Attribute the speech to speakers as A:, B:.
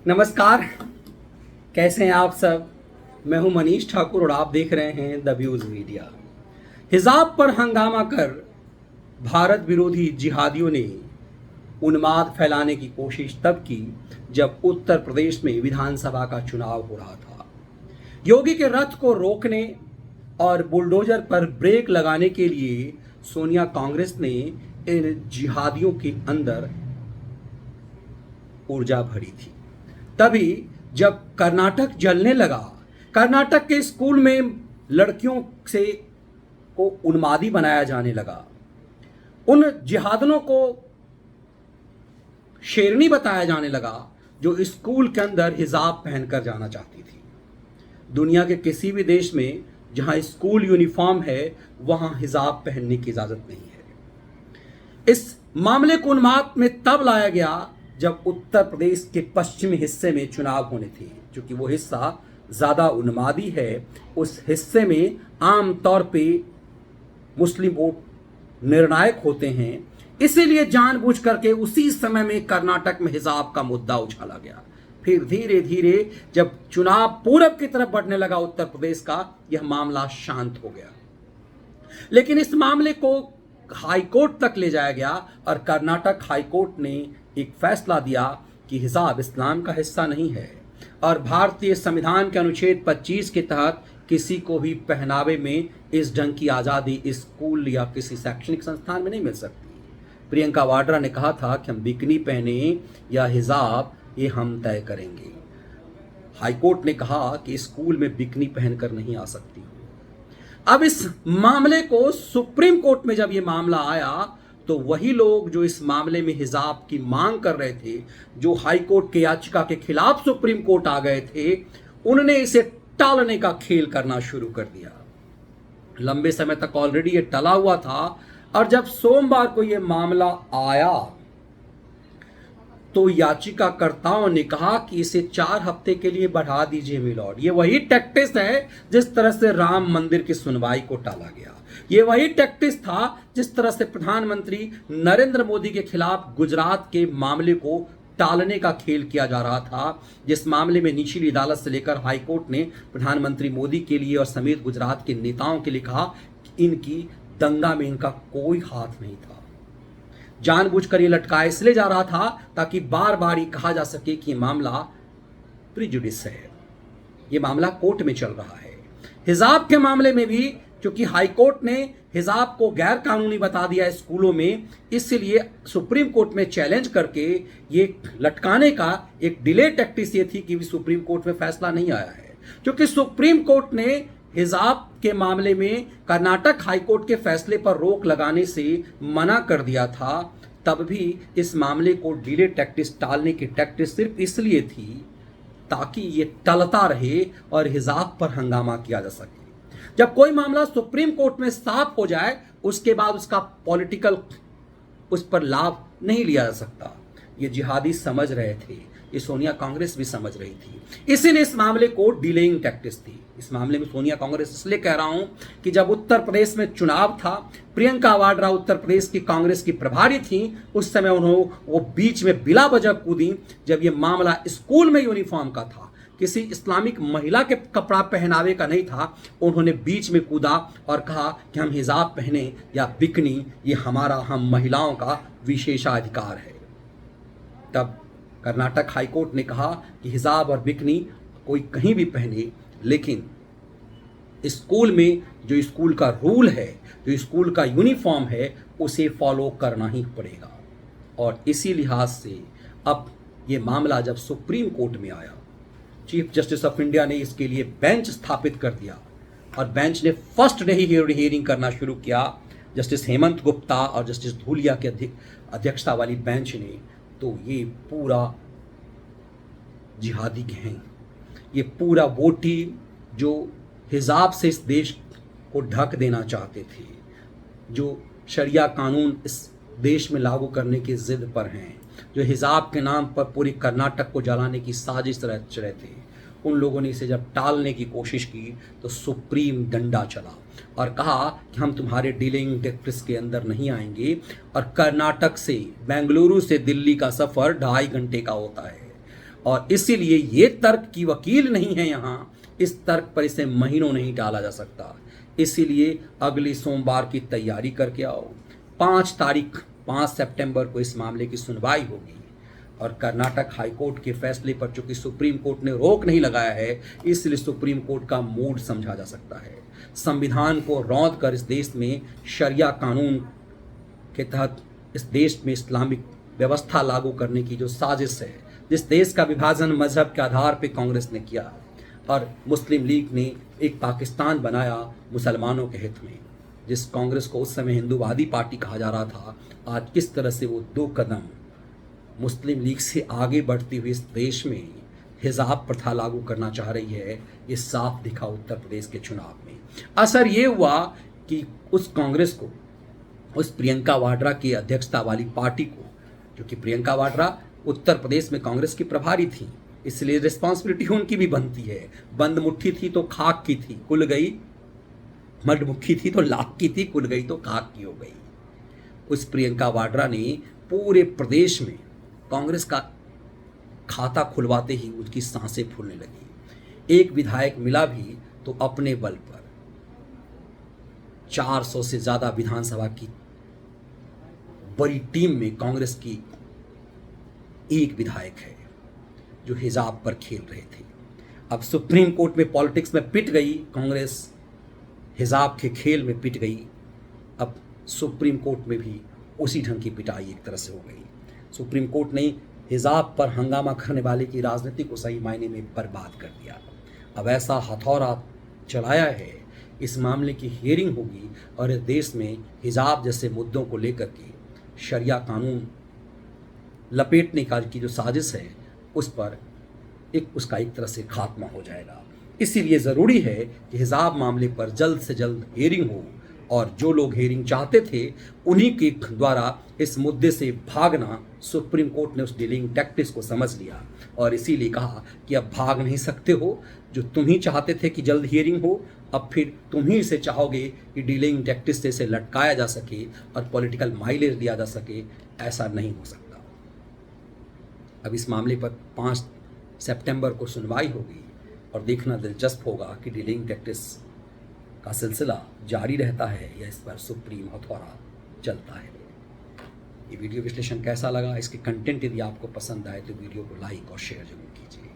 A: नमस्कार। कैसे हैं आप सब। मैं हूं मनीष ठाकुर और आप देख रहे हैं द व्यूज मीडिया। हिजाब पर हंगामा कर भारत विरोधी जिहादियों ने उन्माद फैलाने की कोशिश तब की जब उत्तर प्रदेश में विधानसभा का चुनाव हो रहा था। योगी के रथ को रोकने और बुलडोजर पर ब्रेक लगाने के लिए सोनिया कांग्रेस ने इन जिहादियों के अंदर ऊर्जा भरी थी। तभी जब कर्नाटक जलने लगा, कर्नाटक के स्कूल में लड़कियों से को उन्मादी बनाया जाने लगा, उन जिहादियों को शेरनी बताया जाने लगा जो स्कूल के अंदर हिजाब पहनकर जाना चाहती थी। दुनिया के किसी भी देश में जहां स्कूल यूनिफॉर्म है वहां हिजाब पहनने की इजाजत नहीं है। इस मामले को उन्माद में तब लाया गया जब उत्तर प्रदेश के पश्चिमी हिस्से में चुनाव होने थे। क्योंकि वो हिस्सा ज़्यादा उन्मादी है, उस हिस्से में आम तौर पे मुस्लिम वोट निर्णायक होते हैं, इसीलिए जानबूझ करके उसी समय में कर्नाटक में हिजाब का मुद्दा उछाला गया। फिर धीरे धीरे जब चुनाव पूरब की तरफ बढ़ने लगा उत्तर प्रदेश का, यह मामला शांत हो गया। लेकिन इस मामले को हाईकोर्ट तक ले जाया गया और कर्नाटक हाईकोर्ट ने एक फैसला दिया कि हिजाब इस्लाम का हिस्सा नहीं है और भारतीय संविधान के अनुच्छेद 25 के तहत किसी को भी पहनावे में इस ढंग की आज़ादी स्कूल या किसी शैक्षणिक संस्थान में नहीं मिल सकती। प्रियंका वाड्रा ने कहा था कि हम बिकनी पहने या हिजाब ये हम तय करेंगे। हाईकोर्ट ने कहा कि स्कूल में बिकनी पहनकर नहीं आ सकती। अब इस मामले को सुप्रीम कोर्ट में जब ये मामला आया तो वही लोग जो इस मामले में हिजाब की मांग कर रहे थे, जो हाई कोर्ट के याचिका के खिलाफ सुप्रीम कोर्ट आ गए थे, उन्होंने इसे टालने का खेल करना शुरू कर दिया। लंबे समय तक ऑलरेडी ये टला हुआ था और जब सोमवार को ये मामला आया तो याचिकाकर्ताओं ने कहा कि इसे 4 हफ्ते के लिए बढ़ा दीजिए मिलॉर्ड। ये वही टैक्टिस है जिस तरह से राम मंदिर की सुनवाई को टाला गया। ये वही टैक्टिस था जिस तरह से प्रधानमंत्री नरेंद्र मोदी के खिलाफ गुजरात के मामले को टालने का खेल किया जा रहा था, जिस मामले में निचली अदालत से लेकर हाईकोर्ट ने प्रधानमंत्री मोदी के लिए और समेत गुजरात के नेताओं के लिए कहा कि इनकी दंगा में इनका कोई हाथ नहीं था। जानबूझकर ये लटकाया इसलिए जा रहा था ताकि बार बार ये कहा जा सके कि मामला प्रिजुडिस है, ये मामला कोर्ट में चल रहा है। हिजाब के मामले में भी क्योंकि हाईकोर्ट ने हिजाब को गैर कानूनी बता दिया है स्कूलों में, इसलिए सुप्रीम कोर्ट में चैलेंज करके ये लटकाने का एक डिले टैक्टिस ये थी कि सुप्रीम कोर्ट में फैसला नहीं आया है। क्योंकि सुप्रीम कोर्ट ने हिजाब के मामले में कर्नाटक हाईकोर्ट के फैसले पर रोक लगाने से मना कर दिया था, तब भी इस मामले को डिले टैक्टिस टालने की टैक्टिस सिर्फ इसलिए थी ताकि ये टलता रहे और हिजाब पर हंगामा किया जा सके। जब कोई मामला सुप्रीम कोर्ट में साफ हो जाए उसके बाद उसका पॉलिटिकल उस पर लाभ नहीं लिया जा सकता। ये जिहादी समझ रहे थे, ये सोनिया कांग्रेस भी समझ रही थी, इसीलिए इस मामले को डिलेइंग टैक्टिस थी। इस मामले में सोनिया कांग्रेस इसलिए कह रहा हूं कि जब उत्तर प्रदेश में चुनाव था, प्रियंका वाड्रा उत्तर प्रदेश की कांग्रेस की प्रभारी थी, उस समय उन्होंने वो बीच में बिला वजह कूदी जब ये मामला स्कूल में यूनिफॉर्म का था, किसी इस्लामिक महिला के कपड़ा पहनावे का नहीं था। उन्होंने बीच में कूदा और कहा कि हम हिजाब पहने या बिकनी, ये हमारा, हम महिलाओं का विशेषाधिकार है। तब कर्नाटक हाईकोर्ट ने कहा कि हिजाब और बिकनी कोई कहीं भी पहने, लेकिन स्कूल में जो स्कूल का रूल है, जो स्कूल का यूनिफॉर्म है, उसे फॉलो करना ही पड़ेगा। और इसी लिहाज से अब ये मामला जब सुप्रीम कोर्ट में आया, चीफ जस्टिस ऑफ इंडिया ने इसके लिए बेंच स्थापित कर दिया और बेंच ने फर्स्ट डे ही हियरिंग करना शुरू किया। जस्टिस हेमंत गुप्ता और जस्टिस धूलिया के अध्यक्षता वाली बेंच ने, तो ये पूरा जिहादी गैंग, ये पूरा वो टीम जो हिजाब से इस देश को ढक देना चाहते थे, जो शरिया कानून इस देश में लागू करने की जिद पर हैं, जो हिजाब के नाम पर पूरी कर्नाटक को जलाने की साजिश रच रहे थे, उन लोगों ने इसे जब टालने की कोशिश की तो सुप्रीम डंडा चला और कहा कि हम तुम्हारे डीलिंग टैक्टिस के अंदर नहीं आएंगे। और कर्नाटक से, बेंगलुरु से दिल्ली का सफ़र 2.5 घंटे का होता है और इसीलिए ये तर्क की वकील नहीं है यहाँ, इस तर्क पर इसे महीनों नहीं टाला जा सकता। इसीलिए अगली सोमवार की तैयारी करके आओ। 5 सितंबर को इस मामले की सुनवाई होगी और कर्नाटक हाईकोर्ट के फैसले पर चूंकि सुप्रीम कोर्ट ने रोक नहीं लगाया है, इसलिए सुप्रीम कोर्ट का मूड समझा जा सकता है। संविधान को रौंद कर इस देश में शरिया कानून के तहत इस देश में इस्लामिक व्यवस्था लागू करने की जो साजिश है, जिस देश का विभाजन मजहब के आधार पर कांग्रेस ने किया और मुस्लिम लीग ने एक पाकिस्तान बनाया मुसलमानों के हित में, जिस कांग्रेस को उस समय हिंदूवादी पार्टी कहा जा रहा था, आज किस तरह से वो 2 कदम मुस्लिम लीग से आगे बढ़ती हुई इस देश में हिजाब प्रथा लागू करना चाह रही है, ये साफ दिखा उत्तर प्रदेश के चुनाव में। असर ये हुआ कि उस कांग्रेस को, उस प्रियंका वाड्रा की अध्यक्षता वाली पार्टी को, जो कि प्रियंका वाड्रा उत्तर प्रदेश में कांग्रेस की प्रभारी थी, इसलिए रिस्पॉन्सिबिलिटी उनकी भी बनती है। बंद मुट्ठी थी तो खाक की थी, कुल गई। मडमुखी थी तो लाख की थी, कुल गई तो खाक की हो गई। उस प्रियंका वाड्रा ने पूरे प्रदेश में कांग्रेस का खाता खुलवाते ही उसकी सांसें फूलने लगी। एक विधायक मिला भी तो अपने बल पर 400 से ज्यादा विधानसभा की बड़ी टीम में कांग्रेस की एक विधायक है जो हिजाब पर खेल रहे थे। अब सुप्रीम कोर्ट में पॉलिटिक्स में पिट गई कांग्रेस, हिजाब के खेल में पिट गई। अब सुप्रीम कोर्ट में भी उसी ढंग की पिटाई एक तरह से हो गई। सुप्रीम कोर्ट ने हिजाब पर हंगामा करने वाले की राजनीति को सही मायने में बर्बाद कर दिया। अब ऐसा हथौड़ा चलाया है, इस मामले की हियरिंग होगी और इस देश में हिजाब जैसे मुद्दों को लेकर के शरिया कानून लपेटने का की जो साजिश है, उस पर उसका एक तरह से खात्मा हो जाएगा। इसीलिए ज़रूरी है कि हिजाब मामले पर जल्द से जल्द हियरिंग हो और जो लोग हियरिंग चाहते थे उन्हीं के द्वारा इस मुद्दे से भागना, सुप्रीम कोर्ट ने उस डिलेइंग टैक्टिक्स को समझ लिया और इसीलिए कहा कि अब भाग नहीं सकते हो। जो तुम ही चाहते थे कि जल्द हियरिंग हो, अब फिर तुम ही इसे चाहोगे कि डिलेइंग टैक्टिक्स से इसे लटकाया जा सके और पॉलिटिकल माइलेज लिया जा सके। ऐसा नहीं हो सकता। अब इस मामले पर 5 सितंबर को सुनवाई होगी और देखना दिलचस्प होगा कि डिलेइंग टैक्टिक्स का सिलसिला जारी रहता है या इस पर सुप्रीम हथौड़ा चलता है। ये वीडियो विश्लेषण कैसा लगा, इसके कंटेंट यदि आपको पसंद आए तो वीडियो को लाइक और शेयर जरूर कीजिए।